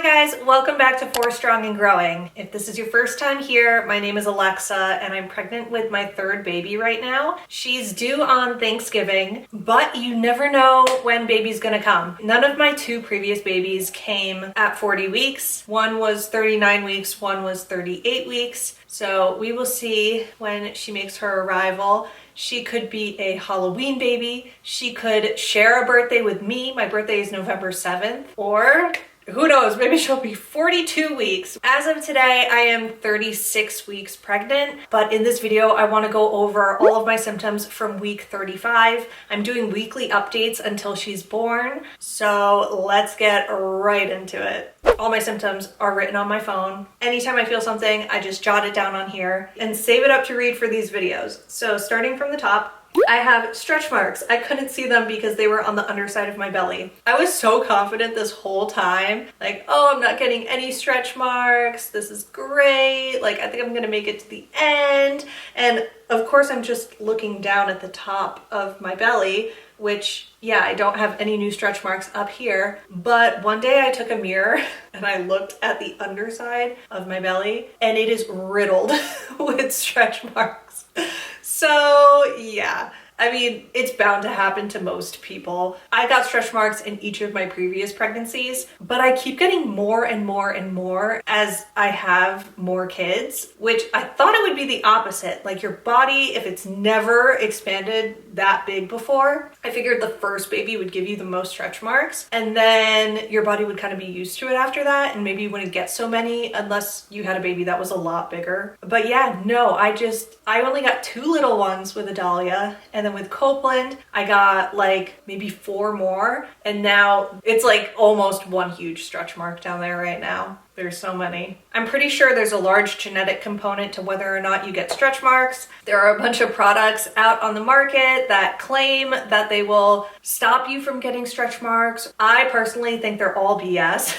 Hi guys, welcome back to Four Strong and Growing. If this is your first time here, my name is Alexa and I'm pregnant with my third baby right now. She's due on Thanksgiving, but you never know when baby's gonna come. None of my two previous babies came at 40 weeks. One was 39 weeks, one was 38 weeks. So we will see when she makes her arrival. She could be a Halloween baby. She could share a birthday with me. My birthday is November 7th, or who knows, maybe she'll be 42 weeks. As of today, I am 36 weeks pregnant, but in this video, I want to go over all of my symptoms from week 35. I'm doing weekly updates until she's born, so let's get right into it. All my symptoms are written on my phone. Anytime I feel something, I just jot it down on here and save it up to read for these videos. So starting from the top, I have stretch marks. I couldn't see them because they were on the underside of my belly. I was so confident this whole time, like, oh, I'm not getting any stretch marks. This is great. Like, I think I'm gonna make it to the end. And of course, I'm just looking down at the top of my belly, which, yeah, I don't have any new stretch marks up here. But one day I took a mirror and I looked at the underside of my belly and it is riddled with stretch marks. So yeah, I mean, it's bound to happen to most people. I got stretch marks in each of my previous pregnancies, but I keep getting more and more and more as I have more kids, which I thought it would be the opposite. Like your body, if it's never expanded that big before, I figured the first baby would give you the most stretch marks, and then your body would kind of be used to it after that, and maybe you wouldn't get so many unless you had a baby that was a lot bigger. But yeah, no, I only got 2 little ones with Adalia, and then with Copeland, I got like maybe 4 more, and now it's like almost one huge stretch mark down there right now. There's so many. I'm pretty sure there's a large genetic component to whether or not you get stretch marks. There are a bunch of products out on the market that claim that they will stop you from getting stretch marks. I personally think they're all BS.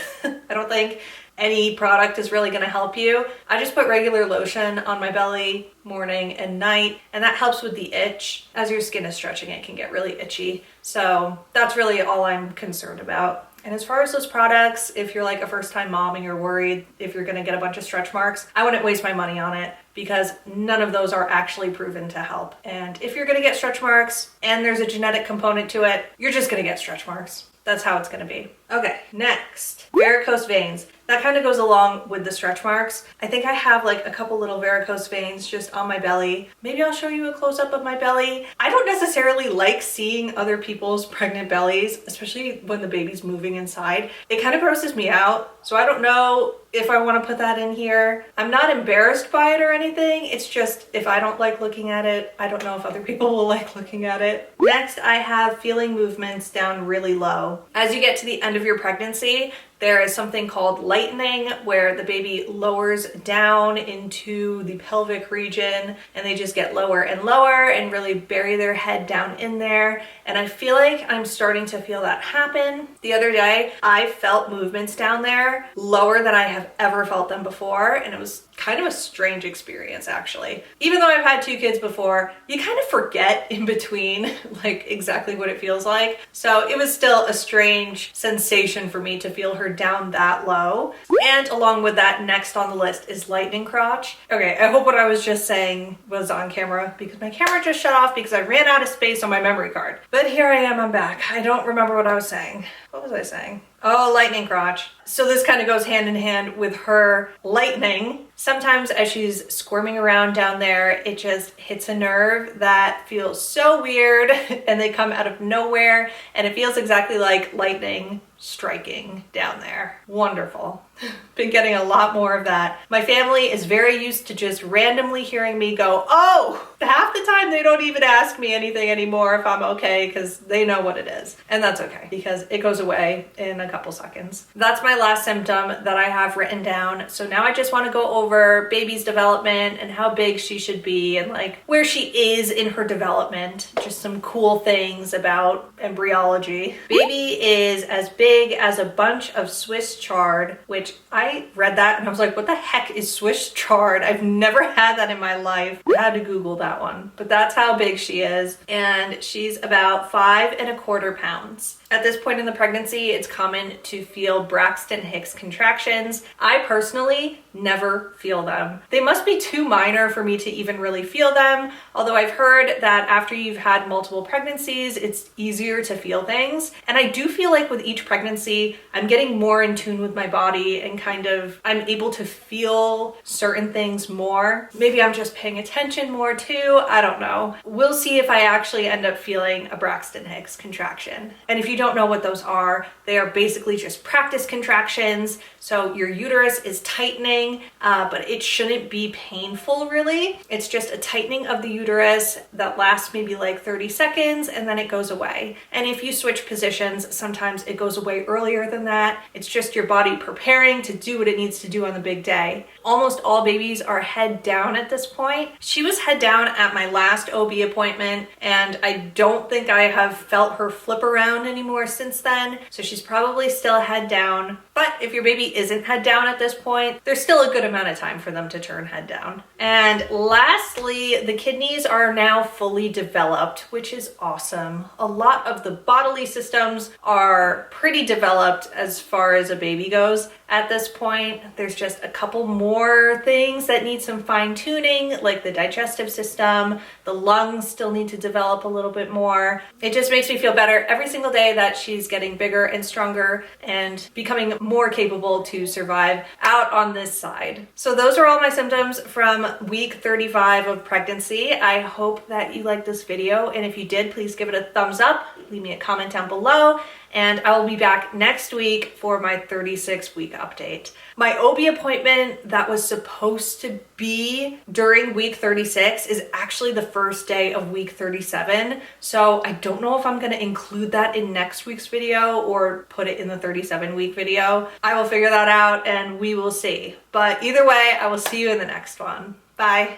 I don't think any product is really going to help you. I just put regular lotion on my belly morning and night, and that helps with the itch. As your skin is stretching, it can get really itchy. So that's really all I'm concerned about. And as far as those products, if you're like a first-time mom and you're worried if you're gonna get a bunch of stretch marks, I wouldn't waste my money on it because none of those are actually proven to help. And if you're gonna get stretch marks and there's a genetic component to it, you're just gonna get stretch marks. That's how it's gonna be. Okay, next, varicose veins. That kind of goes along with the stretch marks. I think I have like a couple little varicose veins just on my belly. Maybe I'll show you a close-up of my belly. I don't necessarily like seeing other people's pregnant bellies, especially when the baby's moving inside. It kind of grosses me out. So I don't know if I want to put that in here. I'm not embarrassed by it or anything. It's just if I don't like looking at it, I don't know if other people will like looking at it. Next, I have feeling movements down really low. As you get to the end of your pregnancy, there is something called lightening where the baby lowers down into the pelvic region and they just get lower and lower and really bury their head down in there. And I feel like I'm starting to feel that happen. The other day, I felt movements down there lower than I have ever felt them before. And it was kind of a strange experience, actually. Even though I've had 2 kids before, you kind of forget in between like exactly what it feels like. So it was still a strange sensation for me to feel her down that low. And along with that, next on the list is lightning crotch. Okay, I hope what I was just saying was on camera because my camera just shut off because I ran out of space on my memory card. But here I am, I'm back. I don't remember what I was saying. What was I saying? Oh, lightning crotch. So this kind of goes hand in hand with her lightning. Sometimes as she's squirming around down there, it just hits a nerve that feels so weird and they come out of nowhere and it feels exactly like lightning striking down there. Wonderful. Been getting a lot more of that. My family is very used to just randomly hearing me go, oh, half the time they don't even ask me anything anymore if I'm okay because they know what it is. And that's okay because it goes away in a couple seconds. That's my last symptom that I have written down. So now I just want to go over baby's development and how big she should be and like where she is in her development. Just some cool things about embryology. Baby is as big big as a bunch of Swiss chard, which I read that and I was like, what the heck is Swiss chard? I've never had that in my life. I had to Google that one, but that's how big she is. And she's about 5¼ pounds. At this point in the pregnancy, it's common to feel Braxton Hicks contractions. I personally never feel them. They must be too minor for me to even really feel them, although I've heard that after you've had multiple pregnancies, it's easier to feel things. And I do feel like with each pregnancy, I'm getting more in tune with my body and I'm able to feel certain things more. Maybe I'm just paying attention more too. I don't know. We'll see if I actually end up feeling a Braxton Hicks contraction. And if you don't know what those are, they are basically just practice contractions. So your uterus is tightening, but it shouldn't be painful really. It's just a tightening of the uterus that lasts maybe like 30 seconds and then it goes away. And if you switch positions, sometimes it goes away earlier than that. It's just your body preparing to do what it needs to do on the big day. Almost all babies are head down at this point. She was head down at my last OB appointment, and I don't think I have felt her flip around anymore since then. So she's probably still head down. But if your baby isn't head down at this point, there's still a good amount of time for them to turn head down. And lastly, the kidneys are now fully developed, which is awesome. A lot of the bodily systems are pretty developed as far as a baby goes. At this point, there's just a couple more things that need some fine tuning, like the digestive system. The lungs still need to develop a little bit more. It just makes me feel better every single day that she's getting bigger and stronger and becoming more capable to survive out on this side. So those are all my symptoms from week 35 of pregnancy. I hope that you liked this video, and if you did, please give it a thumbs up, leave me a comment down below, and I will be back next week for my 36-week update. My OB appointment that was supposed to be during week 36 is actually the first day of week 37. So I don't know if I'm gonna include that in next week's video or put it in the 37-week video. I will figure that out and we will see. But either way, I will see you in the next one. Bye.